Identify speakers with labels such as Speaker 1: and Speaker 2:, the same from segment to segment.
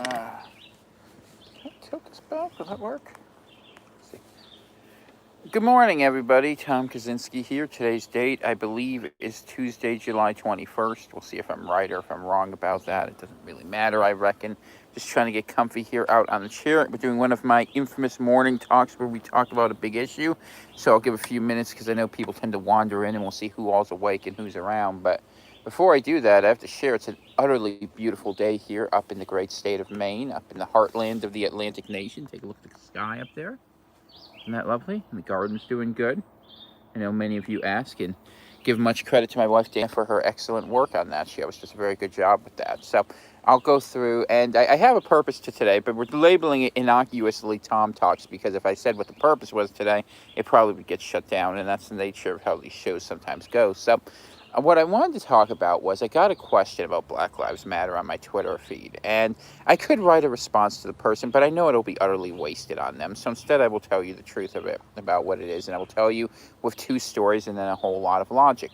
Speaker 1: Can I tilt this back? Will that work? Let's see. Good morning, everybody. Tom Kaczynski here. Today's date, I believe, is Tuesday, July 21st. We'll see if I'm right or if I'm wrong about that. It doesn't really matter, I reckon. Just trying to get comfy here out on the chair. We're doing one of my infamous morning talks where we talk about a big issue. So I'll give a few minutes because I know people tend to wander in and we'll see who all's awake and who's around. But before I do that, I have to share it's an utterly beautiful day here up in the great state of Maine, up in the heartland of the Atlantic nation. Take a look at the sky up there. Isn't that lovely? And the garden's doing good. I know many of you ask and give much credit to my wife, Dana, for her excellent work on that. She always does a very good job with that. So I'll go through, and I have a purpose to today, but we're labeling it innocuously Tom Talks because if I said what the purpose was today, it probably would get shut down, and that's the nature of how these shows sometimes go. So what I wanted to talk about was I got a question about Black Lives Matter on my Twitter feed, and I could write a response to the person, but I know it'll be utterly wasted on them. So instead, I will tell you the truth of it about what it is, and I will tell you with two stories and then a whole lot of logic.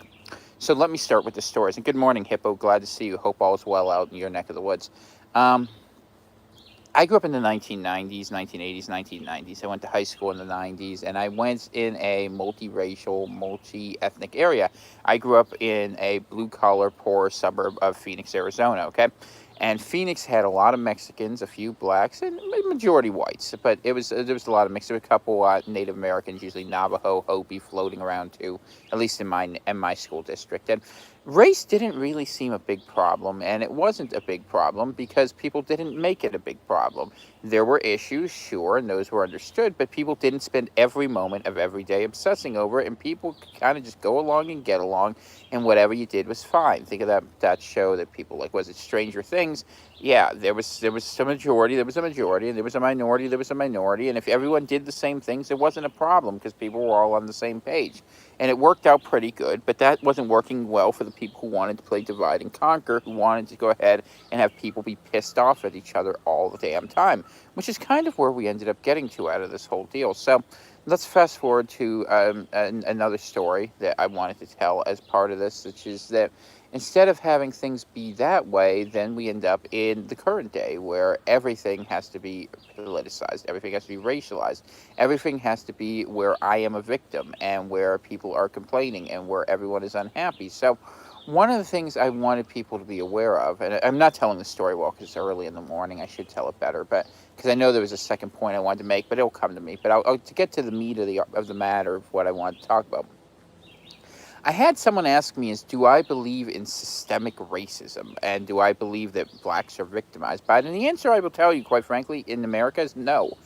Speaker 1: So let me start with the stories. And good morning, Hippo. Glad to see you. Hope all is well out in your neck of the woods. I grew up in the 1990s, 1980s, 1990s. I went to high school in the 90s, and I went in a multiracial, multi-ethnic area. I grew up in a blue-collar, poor suburb of Phoenix, Arizona, okay? And Phoenix had a lot of Mexicans, a few blacks, and majority whites. But there was a lot of mixed. There were a couple Native Americans, usually Navajo, Hopi, floating around too, at least in my school district. And race didn't really seem a big problem, and it wasn't a big problem because people didn't make it a big problem. There were issues, sure, and those were understood, but people didn't spend every moment of every day obsessing over it, and people could kind of just go along and get along, and whatever you did was fine. Think of that show that people like, was it Stranger Things? Yeah, there was a majority, and there was a minority, and if everyone did the same things, it wasn't a problem because people were all on the same page. And it worked out pretty good, but that wasn't working well for the people who wanted to play divide and conquer, who wanted to go ahead and have people be pissed off at each other all the damn time, which is kind of where we ended up getting to out of this whole deal. So let's fast forward to another story that I wanted to tell as part of this, which is that instead of having things be that way, then we end up in the current day where everything has to be politicized, everything has to be racialized, everything has to be where I am a victim and where people are complaining and where everyone is unhappy. So one of the things I wanted people to be aware of, and I'm not telling the story well because it's early in the morning, I should tell it better, but because I know there was a second point I wanted to make, but it'll come to me. But to get to the meat of the matter of what I wanted to talk about, I had someone ask me do I believe in systemic racism and do I believe that blacks are victimized by it? And the answer I will tell you, quite frankly, in America is no,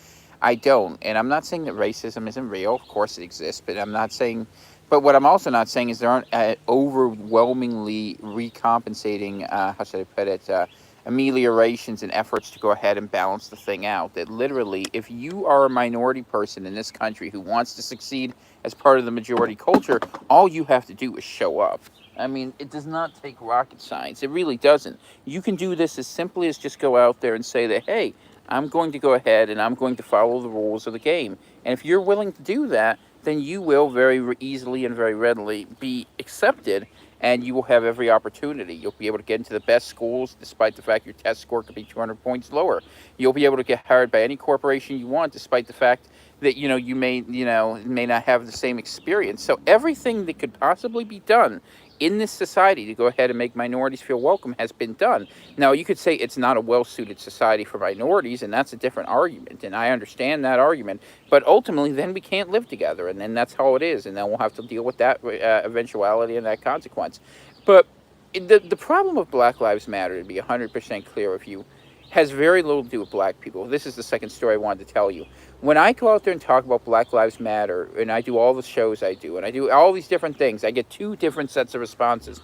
Speaker 1: I don't. And I'm not saying that racism isn't real. Of course it exists, but what I'm also not saying is there aren't overwhelmingly recompensating, how should I put it, ameliorations and efforts to go ahead and balance the thing out. That literally, if you are a minority person in this country who wants to succeed as part of the majority culture, all you have to do is show up. I mean, it does not take rocket science. It really doesn't. You can do this as simply as just go out there and say that, hey, I'm going to go ahead and I'm going to follow the rules of the game. And if you're willing to do that, then you will very easily and very readily be accepted, and you will have every opportunity. You'll be able to get into the best schools despite the fact your test score could be 200 points lower. You'll be able to get hired by any corporation you want despite the fact that you may not have the same experience. So everything that could possibly be done in this society to go ahead and make minorities feel welcome has been done. Now, you could say it's not a well-suited society for minorities, and that's a different argument, and I understand that argument, but ultimately then we can't live together, and then that's how it is, and then we'll have to deal with that eventuality and that consequence. But the problem of Black Lives Matter, to be 100% clear with you, has very little to do with black people. This is the second story I wanted to tell you. When I go out there and talk about Black Lives Matter, and I do all the shows I do, and I do all these different things, I get two different sets of responses.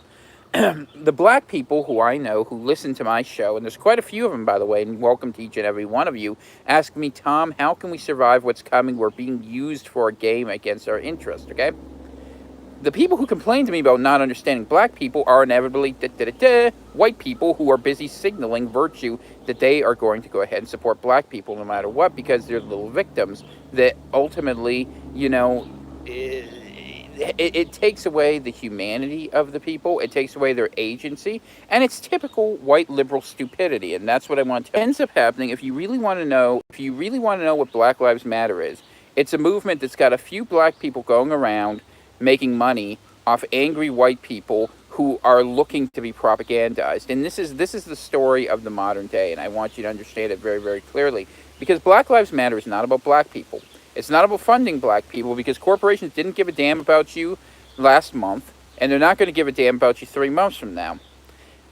Speaker 1: The black people who I know who listen to my show, and there's quite a few of them, by the way, and welcome to each and every one of you, ask me, Tom, how can we survive what's coming? We're being used for a game against our interest, okay? The people who complain to me about not understanding black people are inevitably white people who are busy signaling virtue that they are going to go ahead and support black people no matter what because they're little victims that ultimately, it takes away the humanity of the people. It takes away their agency, and it's typical white liberal stupidity. And that's what I want to ends up happening. If you really want to know, what Black Lives Matter is, it's a movement that's got a few black people going around making money off angry white people who are looking to be propagandized. And this is the story of the modern day, and I want you to understand it very, very clearly. Because Black Lives Matter is not about black people. It's not about funding black people, because corporations didn't give a damn about you last month, and they're not going to give a damn about you 3 months from now.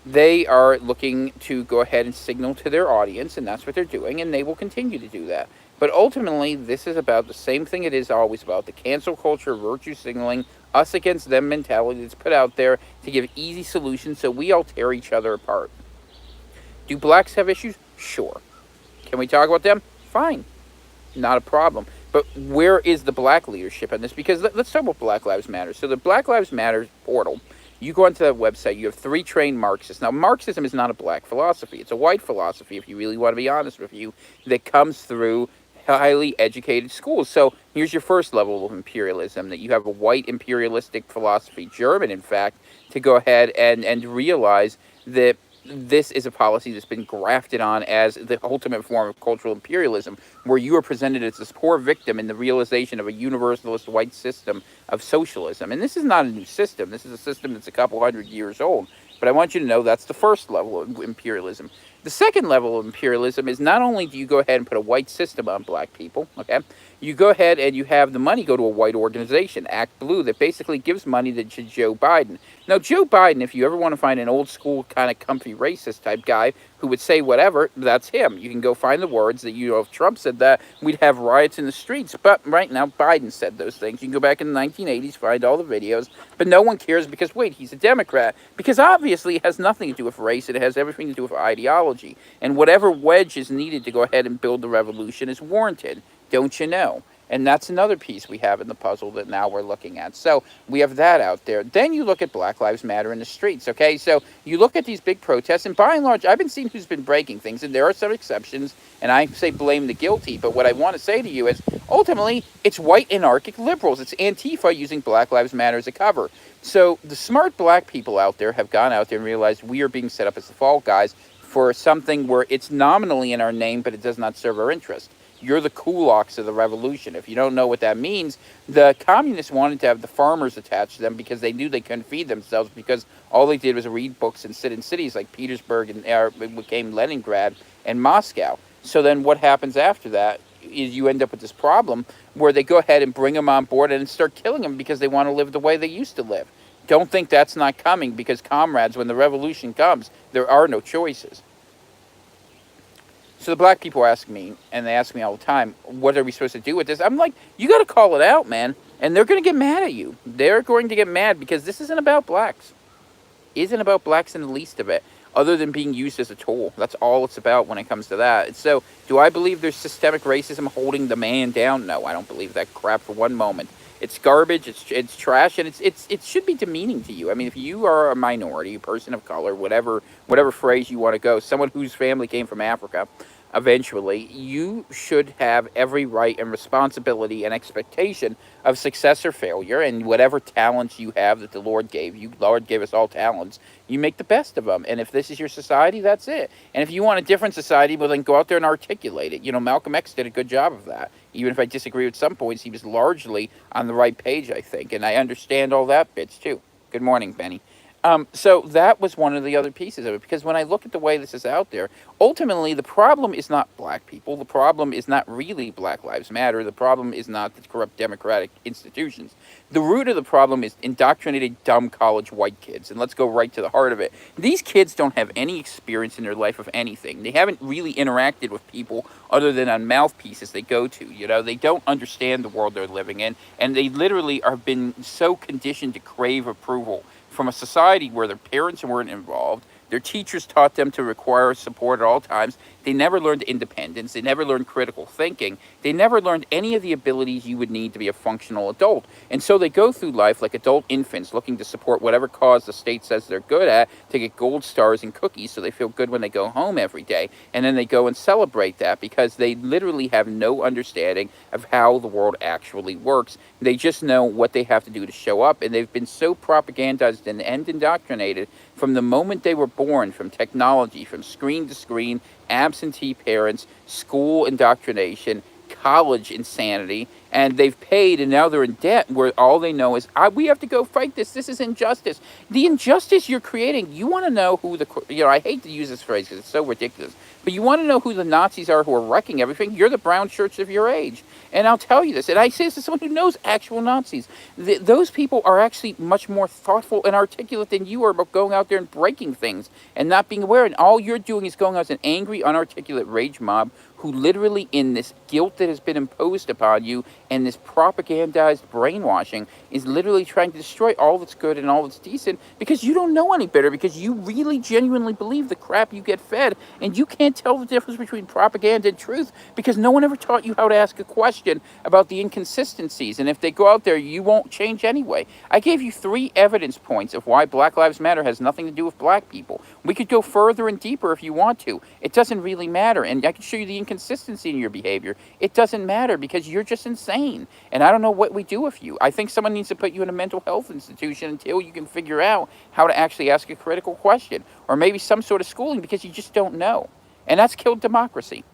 Speaker 1: They are looking to go ahead and signal to their audience, and that's what they're doing, and they will continue to do that. But ultimately, this is about the same thing it is always about: the cancel culture, virtue signaling, us against them mentality that's put out there to give easy solutions so we all tear each other apart. Do blacks have issues? Sure. Can we talk about them? Fine. Not a problem. But where is the black leadership in this? Because let's talk about Black Lives Matter. So the Black Lives Matter portal, you go onto that website, you have 3 trained Marxists. Now, Marxism is not a black philosophy. It's a white philosophy, if you really want to be honest with you, that comes through highly educated schools. So here's your first level of imperialism, that you have a white imperialistic philosophy, German, in fact, to go ahead and realize that this is a policy that's been grafted on as the ultimate form of cultural imperialism, where you are presented as this poor victim in the realization of a universalist white system of socialism. And this is not a new system. This is a system that's a couple hundred years old. But I want you to know that's the first level of imperialism. The second level of imperialism is not only do you go ahead and put a white system on black people, okay? You go ahead and you have the money go to a white organization, Act Blue, that basically gives money to Joe Biden. Now, Joe Biden, if you ever want to find an old school kind of comfy racist type guy who would say whatever, that's him. You can go find the words that, if Trump said that, we'd have riots in the streets. But right now, Biden said those things. You can go back in the 1980s, find all the videos. But no one cares because, wait, he's a Democrat. Because obviously it has nothing to do with race. It has everything to do with ideology. And whatever wedge is needed to go ahead and build the revolution is warranted. Don't you know? And that's another piece we have in the puzzle that now we're looking at. So we have that out there. Then you look at Black Lives Matter in the streets, okay? So you look at these big protests, and by and large, I've been seeing who's been breaking things, and there are some exceptions, and I say blame the guilty. But what I want to say to you is, ultimately, it's white anarchic liberals. It's Antifa using Black Lives Matter as a cover. So the smart black people out there have gone out there and realized we are being set up as the fall guys for something where it's nominally in our name, but it does not serve our interest. You're the kulaks of the revolution. If you don't know what that means, the communists wanted to have the farmers attached to them because they knew they couldn't feed themselves, because all they did was read books and sit in cities like Petersburg and became Leningrad and Moscow. So then what happens after that is you end up with this problem where they go ahead and bring them on board and start killing them because they want to live the way they used to live. Don't think that's not coming, because, comrades, when the revolution comes, there are no choices. So the black people ask me, and they ask me all the time, what are we supposed to do with this? I'm like, you got to call it out, man. And they're going to get mad at you. They're going to get mad because this isn't about blacks. It isn't about blacks in the least of it, other than being used as a tool. That's all it's about when it comes to that. So do I believe there's systemic racism holding the man down? No, I don't believe that crap for one moment. It's garbage, it's trash, and it should be demeaning to you. I mean, if you are a minority, a person of color, whatever phrase you want to go, someone whose family came from Africa, eventually, you should have every right and responsibility and expectation of success or failure, and whatever talents you have that the Lord gave you. Lord gave us all talents. You make the best of them. And if this is your society, that's it. And if you want a different society, well, then go out there and articulate it. Malcolm X did a good job of that. Even if I disagree with some points, he was largely on the right page, I think. And I understand all that bits, too. Good morning, Benny. So that was one of the other pieces of it, because when I look at the way this is out there, ultimately the problem is not black people. The problem is not really Black Lives Matter. The problem is not the corrupt democratic institutions. The root of the problem is indoctrinated, dumb college white kids. And let's go right to the heart of it. These kids don't have any experience in their life of anything. They haven't really interacted with people other than on mouthpieces they go to. They don't understand the world they're living in, and they literally have been so conditioned to crave approval from a society where their parents weren't involved. Their teachers taught them to require support at all times. They never learned independence. They never learned critical thinking. They never learned any of the abilities you would need to be a functional adult. And so they go through life like adult infants looking to support whatever cause the state says they're good at to get gold stars and cookies so they feel good when they go home every day. And then they go and celebrate that because they literally have no understanding of how the world actually works. They just know what they have to do to show up. And they've been so propagandized and indoctrinated from the moment they were born, from technology, from screen to screen, absentee parents, school indoctrination, college insanity, and they've paid and now they're in debt where all they know is, we have to go fight this. This is injustice. The injustice you're creating, you want to know who I hate to use this phrase because it's so ridiculous, but you want to know who the Nazis are who are wrecking everything? You're the brown shirts of your age. And I'll tell you this, and I say this as someone who knows actual Nazis. Those people are actually much more thoughtful and articulate than you are about going out there and breaking things and not being aware. And all you're doing is going out as an angry, unarticulate rage mob who literally, in this guilt that has been imposed upon you and this propagandized brainwashing, is literally trying to destroy all that's good and all that's decent because you don't know any better, because you really genuinely believe the crap you get fed, and you can't tell the difference between propaganda and truth because no one ever taught you how to ask a question about the inconsistencies. And if they go out there, you won't change anyway. I gave you 3 evidence points of why Black Lives Matter has nothing to do with black people. We could go further and deeper if you want to. It doesn't really matter. And I can show you the inconsistency in your behavior. It doesn't matter because you're just insane. And I don't know what we do with you. I think someone needs to put you in a mental health institution until you can figure out how to actually ask a critical question, or maybe some sort of schooling, because you just don't know. And that's killed democracy.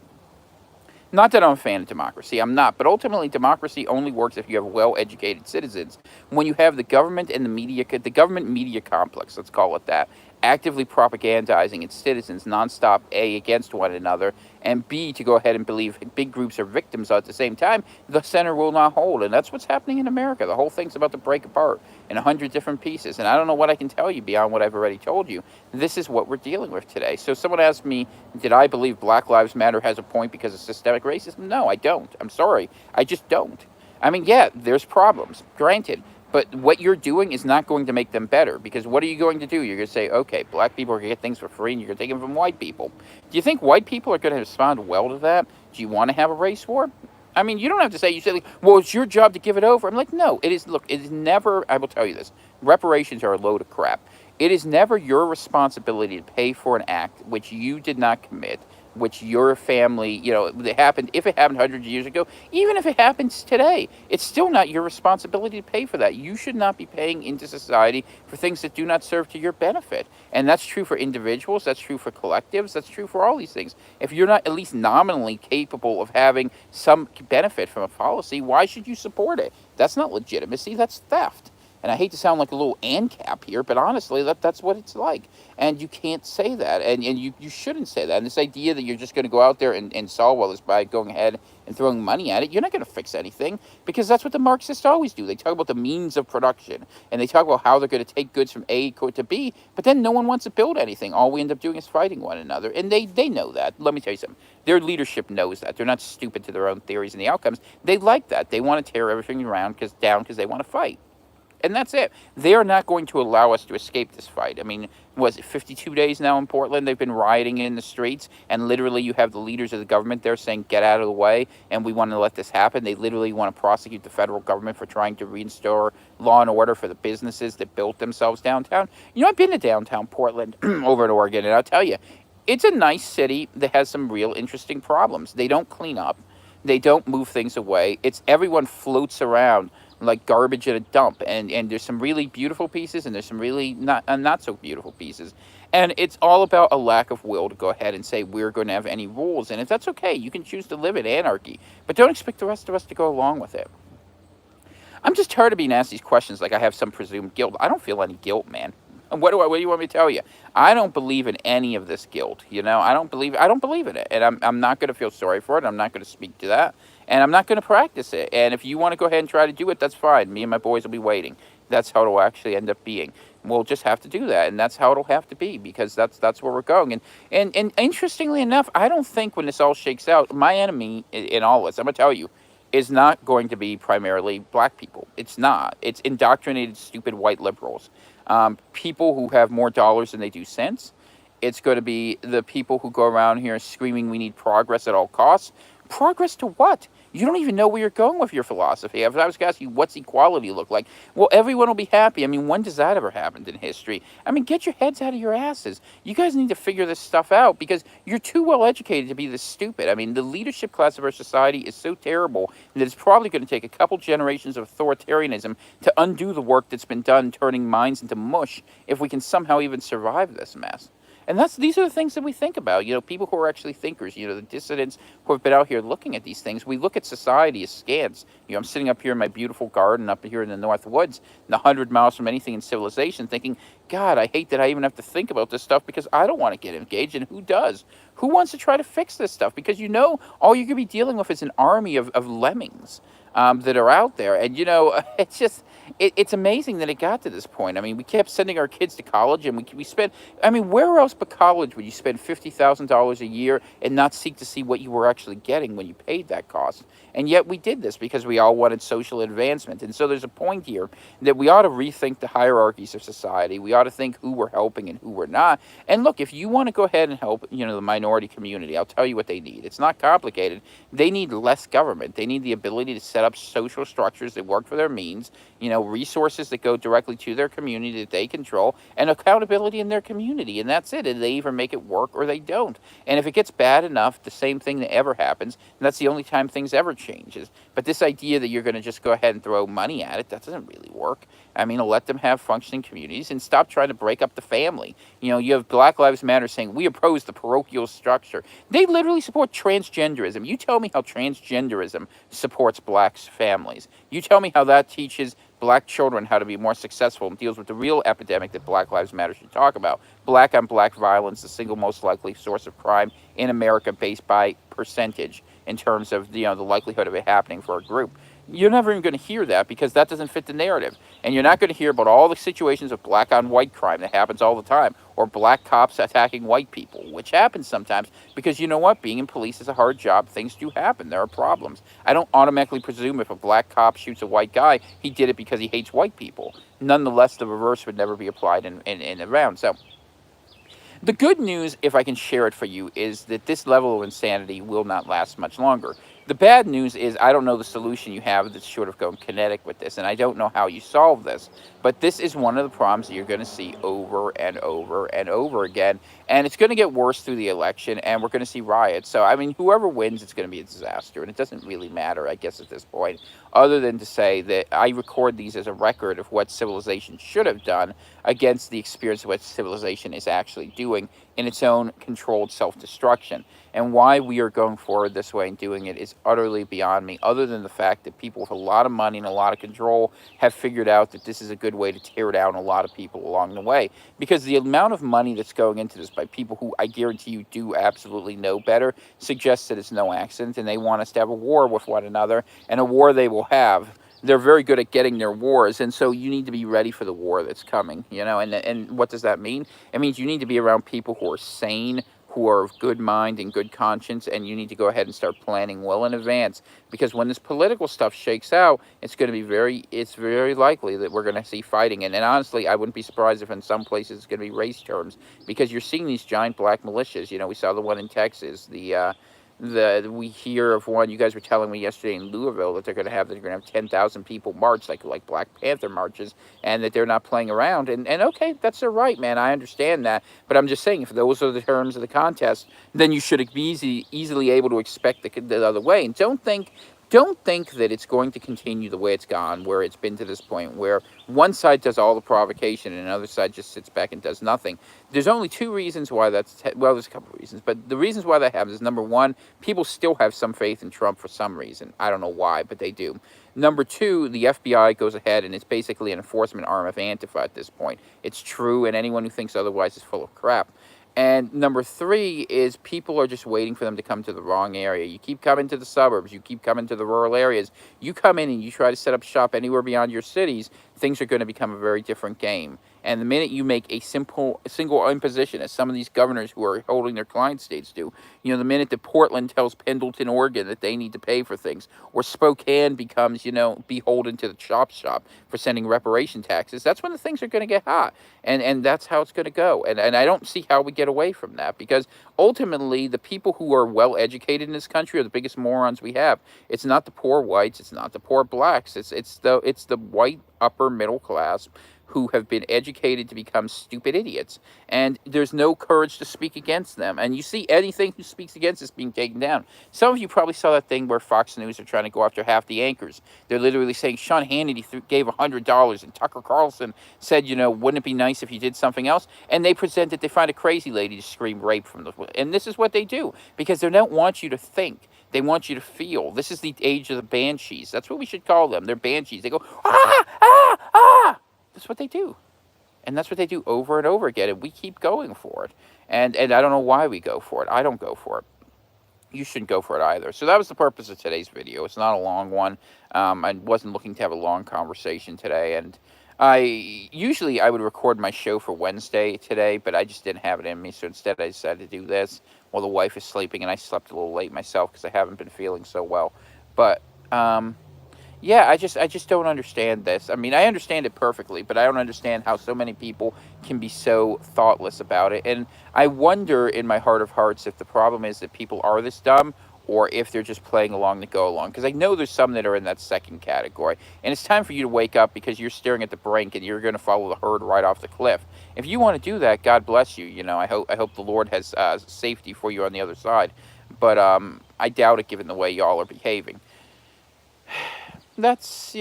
Speaker 1: Not that I'm a fan of democracy, I'm not, but ultimately democracy only works if you have well-educated citizens. When you have the government and the government media complex, let's call it that, actively propagandizing its citizens nonstop, A, against one another, and B, to go ahead and believe big groups are victims at the same time, the center will not hold. And that's what's happening in America. The whole thing's about to break apart in 100 different pieces. And I don't know what I can tell you beyond what I've already told you. This is what we're dealing with today. So someone asked me, did I believe Black Lives Matter has a point because of systemic racism? No, I don't. I'm sorry. I just don't. I mean, yeah, there's problems, granted. But what you're doing is not going to make them better, because what are you going to do? You're going to say, okay, black people are going to get things for free, and you're going to take them from white people. Do you think white people are going to respond well to that? Do you want to have a race war? I mean, you don't have to say, you say, like, well, it's your job to give it over. I'm like, no, it is, look, it is never, I will tell you this, reparations are a load of crap. It is never your responsibility to pay for an act which you did not commit, which your family, it happened, if it happened hundreds of years ago, even if it happens today, it's still not your responsibility to pay for that. You should not be paying into society for things that do not serve to your benefit. And that's true for individuals, that's true for collectives, that's true for all these things. If you're not at least nominally capable of having some benefit from a policy, why should you support it? That's not legitimacy, that's theft. And I hate to sound like a little ANCAP here, but honestly, that's what it's like. And you can't say that, and you shouldn't say that. And this idea that you're just going to go out there and solve all this by going ahead and throwing money at it, you're not going to fix anything, because that's what the Marxists always do. They talk about the means of production, and they talk about how they're going to take goods from A to B, but then no one wants to build anything. All we end up doing is fighting one another, and they know that. Let me tell you something. Their leadership knows that. They're not stupid to their own theories and the outcomes. They like that. They want to tear everything down because they want to fight. And that's it. They are not going to allow us to escape this fight. I mean, was it 52 days now in Portland? They've been rioting in the streets, and literally you have the leaders of the government there saying, get out of the way, and we want to let this happen. They literally want to prosecute the federal government for trying to restore law and order for the businesses that built themselves downtown. I've been to downtown Portland over in Oregon, and I'll tell you, it's a nice city that has some real interesting problems. They don't clean up. They don't move things away. Everyone floats around like garbage at a dump, and there's some really beautiful pieces, and there's some really not so beautiful pieces, and it's all about a lack of will to go ahead and say we're going to have any rules. And if that's okay, you can choose to live in anarchy, but don't expect the rest of us to go along with it. I'm just tired of being asked these questions like I have some presumed guilt. I don't feel any guilt, man. And what do you want me to tell you? I don't believe in any of this guilt. I don't believe in it, and I'm not going to feel sorry for it. I'm not going to speak to that. And I'm not going to practice it. And if you want to go ahead and try to do it, that's fine. Me and my boys will be waiting. That's how it'll actually end up being. We'll just have to do that, and that's how it'll have to be, because that's where we're going. And interestingly enough, I don't think when this all shakes out, my enemy in all this, I'm going to tell you, is not going to be primarily black people. It's not. It's indoctrinated, stupid white liberals. People who have more dollars than they do cents. It's going to be the people who go around here screaming we need progress at all costs. Progress to what? You don't even know where you're going with your philosophy. If I was to ask you, what's equality look like? Well, everyone will be happy. I mean, when does that ever happen in history? I mean, get your heads out of your asses. You guys need to figure this stuff out because you're too well educated to be this stupid. I mean, the leadership class of our society is so terrible that it's probably going to take a couple generations of authoritarianism to undo the work that's been done turning minds into mush if we can somehow even survive this mess. And these are the things that we think about. You know, people who are actually thinkers, you know, the dissidents who have been out here looking at these things. We look at society as scans. You know, I'm sitting up here in my beautiful garden up here in the North Woods, 100 miles from anything in civilization, thinking, God, I hate that I even have to think about this stuff because I don't want to get engaged. And who does? Who wants to try to fix this stuff? Because, you know, all you're going to be dealing with is an army of lemmings that are out there. And, you know, it's just, it's amazing that it got to this point. I mean, we kept sending our kids to college and we spent, I mean, where else but college would you spend $50,000 a year and not seek to see what you were actually getting when you paid that cost? And yet we did this because we all wanted social advancement. And so there's a point here that we ought to rethink the hierarchies of society. We ought to think who we're helping and who we're not. And look, if you want to go ahead and help, you know, the minority community, I'll tell you what they need. It's not complicated. They need less government. They need the ability to set up social structures that work for their means, you know, resources that go directly to their community that they control, and accountability in their community. And that's it. And they either make it work or they don't. And if it gets bad enough, the same thing that ever happens, and that's the only time things ever changes. But this idea that you're going to just go ahead and throw money at it, that doesn't really work. I mean, let them have functioning communities and stop trying to break up the family. You know, you have Black Lives Matter saying, we oppose the parochial structure. They literally support transgenderism. You tell me how transgenderism supports black families. You tell me how that teaches black children how to be more successful and deals with the real epidemic that Black Lives Matter should talk about. Black on black violence, the single most likely source of crime in America based by percentage in terms of, you know, the likelihood of it happening for a group. You're never even going to hear that because that doesn't fit the narrative. And you're not going to hear about all the situations of black on white crime that happens all the time, or black cops attacking white people, which happens sometimes because, you know what, being in police is a hard job. Things do happen. There are problems. I don't automatically presume if a black cop shoots a white guy, he did it because he hates white people. Nonetheless, the reverse would never be applied in around. So the good news, if I can share it for you, is that this level of insanity will not last much longer. The bad news is I don't know the solution you have that's short of going kinetic with this, and I don't know how you solve this. But this is one of the problems that you're going to see over and over and over again, and it's going to get worse through the election, and we're going to see riots. So, I mean, whoever wins, it's going to be a disaster, and it doesn't really matter, I guess, at this point, other than to say that I record these as a record of what civilization should have done against the experience of what civilization is actually doing in its own controlled self-destruction. And why we are going forward this way and doing it is utterly beyond me, other than the fact that people with a lot of money and a lot of control have figured out that this is a good way to tear down a lot of people along the way. Because the amount of money that's going into this by people who I guarantee you do absolutely know better suggests that it's no accident, and they want us to have a war with one another, and a war they will have. They're very good at getting their wars, and so you need to be ready for the war that's coming, you know. And what does that mean? It means you need to be around people who are sane, who are of good mind and good conscience, and you need to go ahead and start planning well in advance, because when this political stuff shakes out, it's going to be it's very likely that we're going to see fighting. And honestly, I wouldn't be surprised if in some places it's going to be race terms, because you're seeing these giant black militias. You know, we saw the one in Texas, we hear of one, you guys were telling me yesterday in Louisville that they're going to have 10,000 people march, like Black Panther marches, and that they're not playing around. And okay, that's their right, man. I understand that. But I'm just saying, if those are the terms of the contest, then you should be easily able to expect the other way. And don't think that it's going to continue the way it's gone, where it's been to this point, where one side does all the provocation and another side just sits back and does nothing. There's only two reasons why that's, well, there's a couple of reasons, but the reasons why that happens is, number one, people still have some faith in Trump for some reason. I don't know why, but they do. Number two, the FBI goes ahead and it's basically an enforcement arm of Antifa at this point. It's true, and anyone who thinks otherwise is full of crap. And number three is people are just waiting for them to come to the wrong area. You keep coming to the suburbs. You keep coming to the rural areas. You come in and you try to set up shop anywhere beyond your cities. things are going to become a very different game. And the minute you make a single imposition, as some of these governors who are holding their client states do, the minute that Portland tells Pendleton, Oregon that they need to pay for things, or Spokane becomes, beholden to the chop shop for sending reparation taxes, that's when the things are going to get hot. And that's how it's going to go. And I don't see how we get away from that, because ultimately the people who are well educated in this country are the biggest morons we have. It's not the poor whites, it's not the poor blacks, it's the white upper middle class who have been educated to become stupid idiots. And there's no courage to speak against them. And you see anything who speaks against is being taken down. Some of you probably saw that thing where Fox News are trying to go after half the anchors. They're literally saying Sean Hannity gave $100, and Tucker Carlson said, wouldn't it be nice if you did something else? And they find a crazy lady to scream rape from the... And this is what they do, because they don't want you to think. They want you to feel. This is the age of the banshees. That's what we should call them. They're banshees. They go, ah, ah, ah. That's what they do. And that's what they do over and over again. And we keep going for it. And I don't know why we go for it. I don't go for it. You shouldn't go for it either. So that was the purpose of today's video. It's not a long one. I wasn't looking to have a long conversation today. And usually I would record my show for Wednesday today, but I just didn't have it in me. So instead I decided to do this while the wife is sleeping. And I slept a little late myself because I haven't been feeling so well. But... yeah, I just don't understand this. I mean, I understand it perfectly, but I don't understand how so many people can be so thoughtless about it. And I wonder in my heart of hearts if the problem is that people are this dumb, or if they're just playing along to go along. Because I know there's some that are in that second category. And it's time for you to wake up, because you're staring at the brink and you're going to follow the herd right off the cliff. If you want to do that, God bless you. I hope the Lord has safety for you on the other side. But I doubt it, given the way y'all are behaving. That's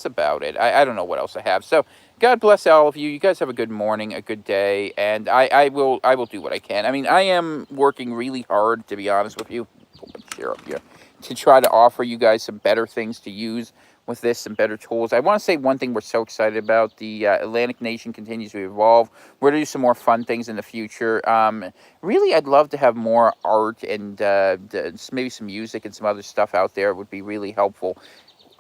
Speaker 1: about it. I don't know what else I have. So God bless all of you. You guys have a good morning, a good day, and I will do what I can. I mean, I am working really hard, to be honest with you. Put my chair up here, to try to offer you guys some better things to use with this, some better tools. I want to say one thing we're so excited about. The Atlantic Nation continues to evolve. We're going to do some more fun things in the future. Really, I'd love to have more art and maybe some music and some other stuff out there. It would be really helpful.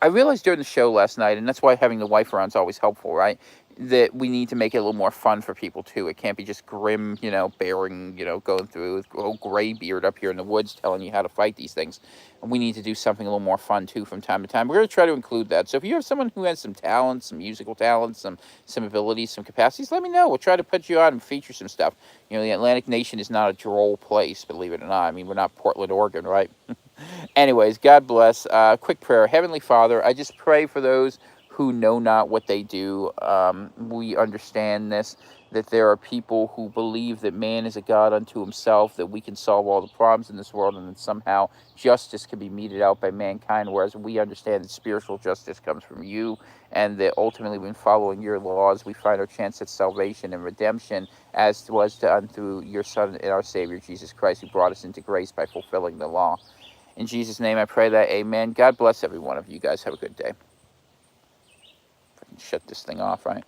Speaker 1: I realized during the show last night, and that's why having the wife around is always helpful, right? That we need to make it a little more fun for people, too. It can't be just grim, bearing, going through with old gray beard up here in the woods telling you how to fight these things. And we need to do something a little more fun, too, from time to time. We're going to try to include that. So if you have someone who has some talents, some musical talents, some abilities, some capacities, let me know. We'll try to put you on and feature some stuff. The Atlantic Nation is not a droll place, believe it or not. I mean, we're not Portland, Oregon, right? Anyways, God bless. Quick prayer. Heavenly Father, I just pray for those who know not what they do. We understand this, that there are people who believe that man is a God unto himself, that we can solve all the problems in this world, and that somehow justice can be meted out by mankind, whereas we understand that spiritual justice comes from you, and that ultimately when following your laws, we find our chance at salvation and redemption, as was done through your Son and our Savior, Jesus Christ, who brought us into grace by fulfilling the law. In Jesus' name I pray that, amen. God bless every one of you guys. Have a good day. If I can shut this thing off, right?